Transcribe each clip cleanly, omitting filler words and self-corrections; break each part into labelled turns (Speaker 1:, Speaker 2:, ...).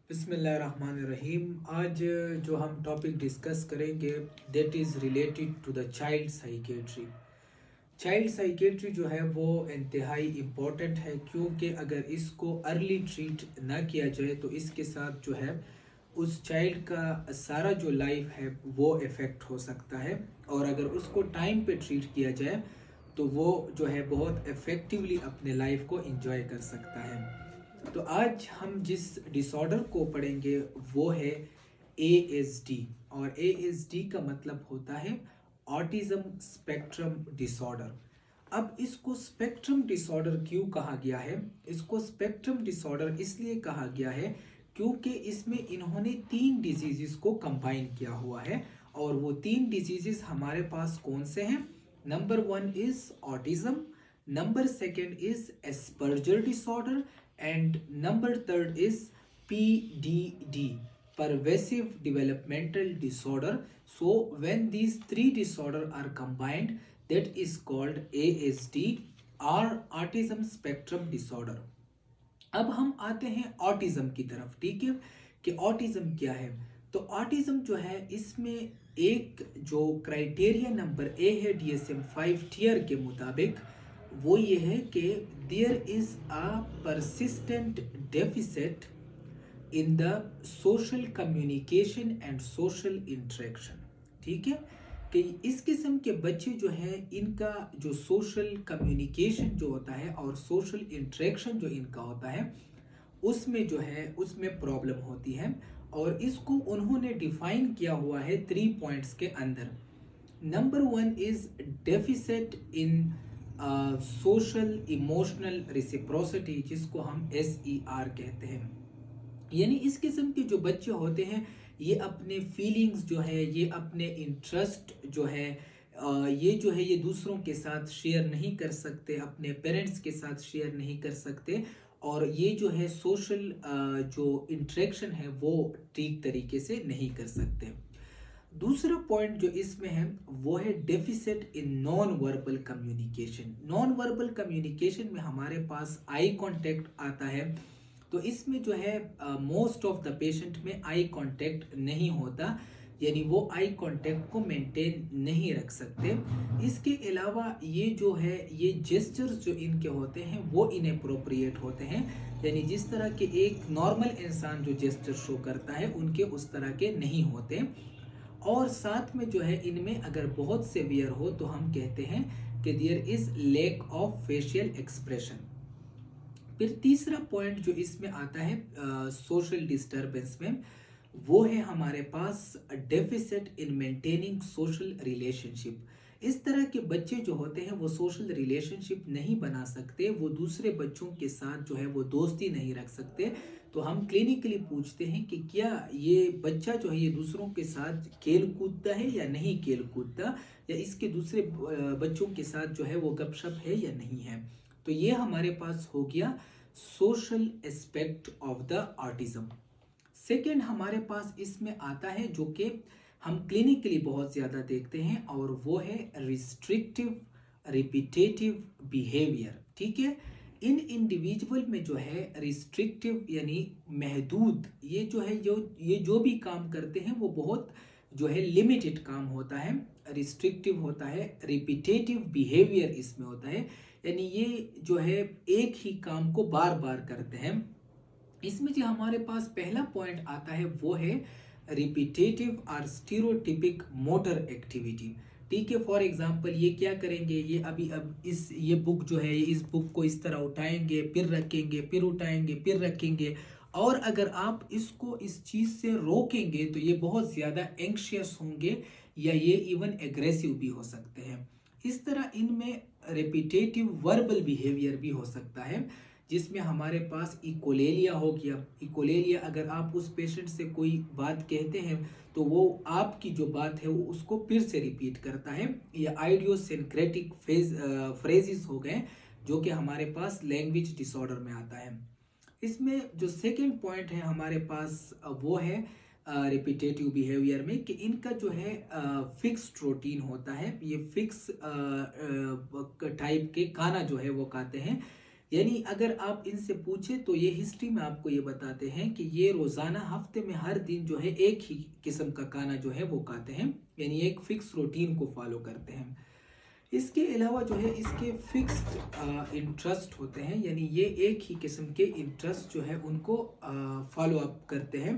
Speaker 1: बिस्मिल्लाहिर्रहमानिर्रहीम। आज जो हम टॉपिक डिस्कस करेंगे that is related to the child psychiatry. Child psychiatry जो है वो इंतहाई इम्पोर्टेंट है, क्योंकि अगर इसको अर्ली ट्रीट ना किया जाए तो इसके साथ जो है उस चाइल्ड का सारा जो लाइफ है वो इफ़ेक्ट हो सकता है। और अगर उसको टाइम पे ट्रीट किया जाए तो वो जो है बहुत इफ़ेक्टिवली अपने लाइफ को एंजॉय कर सकता है। तो आज हम जिस डिसऑर्डर को पढ़ेंगे वो है ASD। और ASD का मतलब होता है ऑटिज्म स्पेक्ट्रम डिसऑर्डर। अब इसको स्पेक्ट्रम डिसऑर्डर क्यों कहा गया है? इसको स्पेक्ट्रम डिसऑर्डर इसलिए कहा गया है क्योंकि इसमें इन्होंने 3 डिजीजेस को कंबाइन किया हुआ है। और वो 3 डिजीजेस हमारे पास कौन से हैं? Number 1 is autism, number second is Asperger disorder, and number third is PDD, pervasive developmental disorder. So when these 3 disorders are combined, that is called ASD or autism spectrum disorder. अब हम आते हैं autism की तरफ। ठीक है कि autism क्या है? तो ऑटिज्म जो है इसमें एक जो क्राइटेरिया नंबर ए है DSM-5 टियर के मुताबिक, वो ये है कि there is a persistent deficit in the social communication and social interaction. ठीक है कि इस किस्म के बच्चे जो हैं इनका जो सोशल कम्युनिकेशन जो होता है और सोशल इंटरेक्शन जो इनका होता है उसमें जो है उसमें प्रॉब्लम होती है। और इसको उन्होंने डिफाइन किया हुआ है 3 पॉइंट्स के अंदर। Number 1 is deficit in social emotional reciprocity, जिसको हम SER कहते हैं। यानी इस किस्म के जो बच्चे होते हैं ये अपने फीलिंग्स जो है, ये अपने इंटरेस्ट जो है, ये जो है ये दूसरों के साथ शेयर नहीं कर सकते, अपने पेरेंट्स के साथ शेयर नहीं कर सकते। और ये जो है सोशल जो इंटरेक्शन है वो ठीक तरीके से नहीं कर सकते। दूसरा पॉइंट जो इसमें है वो है deficit in non verbal communication. Non verbal communication में हमारे पास आई कांटेक्ट आता है। तो इसमें जो है मोस्ट ऑफ द पेशेंट में आई कांटेक्ट नहीं होता, यानी वो आई कांटेक्ट को मेंटेन नहीं रख सकते। इसके अलावा ये जो है ये जेस्चर्स जो इनके होते हैं वो इनएप्रोप्रिएट होते हैं, यानी जिस तरह के एक नॉर्मल इंसान जो जेस्चर शो करता है उनके उस तरह के नहीं होते। और साथ में जो है इनमें अगर बहुत सेवियर हो तो हम कहते हैं कि there is lack of facial expression. फिर तीसरा पॉइंट जो इसमें आता है सोशल डिस्टरबेंस में, वो है हमारे पास deficit in maintaining social relationship. इस तरह के बच्चे जो होते हैं वो सोशल रिलेशनशिप नहीं बना सकते, वो दूसरे बच्चों के साथ जो है वो दोस्ती नहीं रख सकते। तो हम क्लिनिकली पूछते हैं कि क्या ये बच्चा जो है ये दूसरों के साथ खेल कूदता है या नहीं खेल कूदता, या इसके दूसरे बच्चों के साथ जो है वो गपशप है या नहीं है। तो ये हमारे पास हो गया social aspect of the autism. Second हमारे पास इसमें आता है जो कि हम क्लिनिकली बहुत ज़्यादा देखते हैं, और वो है रिस्ट्रिक्टिव रिपीटेटिव बिहेवियर। ठीक है, इन इंडिविजुअल में जो है रिस्ट्रिक्टिव यानी महदूद, ये जो है ये जो भी काम करते हैं वो बहुत जो है लिमिटेड काम होता है, रिस्ट्रिक्टिव होता है। रिपीटेटिव बिहेवियर इसमें होता है, यानी ये जो है एक ही काम को बार बार करते हैं। इसमें जो हमारे पास पहला पॉइंट आता है वो है रिपीटेटिव और स्टीरियोटिपिक मोटर एक्टिविटी। ठीक है, फॉर एग्जांपल ये क्या करेंगे, ये अभी अब ये बुक जो है इस बुक को इस तरह उठाएंगे फिर रखेंगे, फिर उठाएंगे फिर रखेंगे। और अगर आप इसको इस चीज़ से रोकेंगे तो ये बहुत ज़्यादा एंग्शियस होंगे या ये इवन एग्रेसिव भी हो सकते हैं। इस तरह इनमें रिपीटेटिव वर्बल बिहेवियर भी हो सकता है, जिसमें हमारे पास इकोलेलिया हो गया। इकोलेलिया अगर आप उस पेशेंट से कोई बात कहते हैं तो वो आपकी जो बात है वो उसको फिर से रिपीट करता है। या आइडियोसिंक्रेटिक फ्रेजेस हो गए जो कि हमारे पास लैंग्वेज डिसऑर्डर में आता है। इसमें जो सेकंड पॉइंट है हमारे पास वो है रिपीटेटिव बिहेवियर में कि इनका जो है फिक्स्ड रूटीन होता है, ये फिक्स टाइप के खाना जो है वो खाते हैं। यानी अगर आप इनसे पूछे तो ये हिस्ट्री में आपको ये बताते हैं कि ये रोज़ाना हफ्ते में हर दिन जो है एक ही किस्म का खाना जो है वो खाते हैं, यानी एक फिक्स रूटीन को फॉलो करते हैं। इसके अलावा जो है इसके फिक्स्ड इंटरेस्ट होते हैं, यानी ये एक ही किस्म के इंटरेस्ट जो है उनको फॉलो अप करते हैं।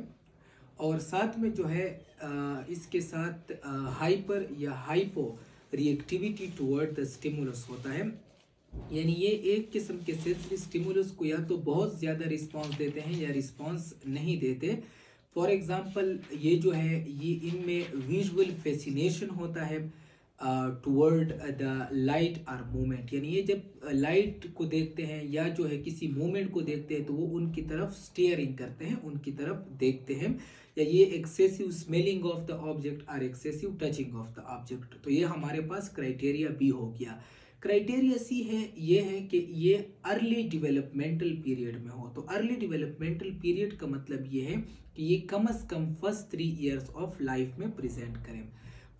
Speaker 1: और साथ में जो है इसके साथ हाइपर या hypo reactivity toward the stimulus होता है, यानी ये एक किस्म के सेंसरी स्टिमुलस को या तो बहुत ज़्यादा रिस्पांस देते हैं या रिस्पांस नहीं देते। फॉर एग्जांपल ये जो है ये इनमें विजुअल फैसिनेशन होता है टुवर्ड द लाइट और मूवमेंट, यानी ये जब लाइट को देखते हैं या जो है किसी मूवमेंट को देखते हैं तो वो उनकी तरफ स्टीयरिंग करते हैं, उनकी तरफ देखते हैं। या ये excessive smelling of the object और excessive touching of the object, तो ये हमारे पास क्राइटेरिया बी हो गया। क्राइटेरिया सी है ये है कि ये अर्ली डेवलपमेंटल पीरियड में हो। तो अर्ली डेवलपमेंटल पीरियड का मतलब ये है कि ये कम से come first 3 years of life में प्रेजेंट करें।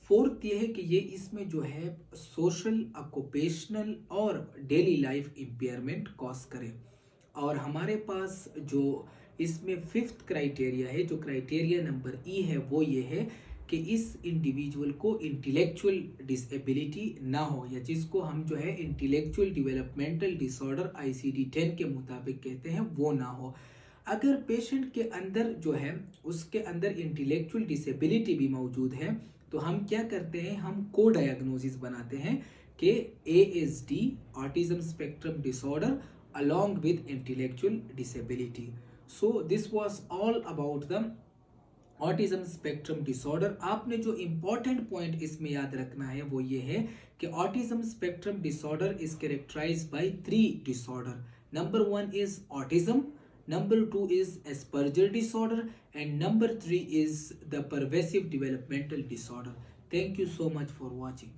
Speaker 1: फोर्थ ये है कि ये इसमें जो है सोशल, ऑक्यूपेशनल और डेली लाइफ इम्पेयरमेंट कॉज करे। और हमारे पास जो इसमें फिफ्थ क्राइटेरिया है, जो क्राइटेरिया नंबर ई है, वो ये है कि इस इंडिविजुअल को इंटेलेक्चुअल डिसेबिलिटी ना हो, या जिसको हम जो है इंटेलेक्चुअल डेवलपमेंटल डिसऑर्डर ICD-10 के मुताबिक कहते हैं, वो ना हो। अगर पेशेंट के अंदर जो है उसके अंदर इंटेलेक्चुअल डिसेबिलिटी भी मौजूद है तो हम क्या करते हैं, हम को डायग्नोसिस बनाते हैं कि ASD autism spectrum disorder along with intellectual disability. So this was all about the autism spectrum disorder. आपने जो इम्पोर्टेंट पॉइंट इसमें याद रखना है वो ये है कि autism spectrum disorder is characterized by 3 disorder. Number 1 is autism, number 2 is Asperger disorder, and number 3 is the pervasive developmental disorder. Thank you so much for watching.